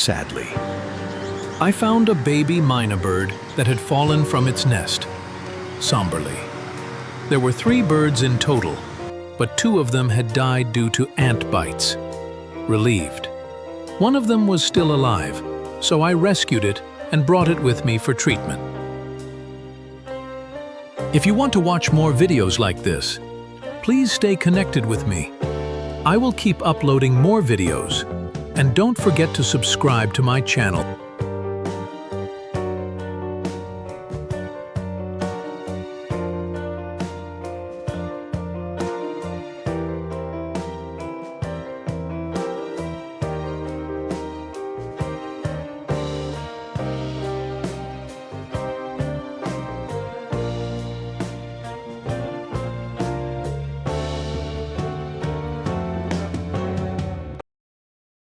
sadly. I found a baby myna bird that had fallen from its nest, somberly. There were 3 birds in total, but 2 of them had died due to ant bites. Relieved. One of them was still alive, so I rescued it and brought it with me for treatment. If you want to watch more videos like this, please stay connected with me. I will keep uploading more videos, and don't forget to subscribe to my channel.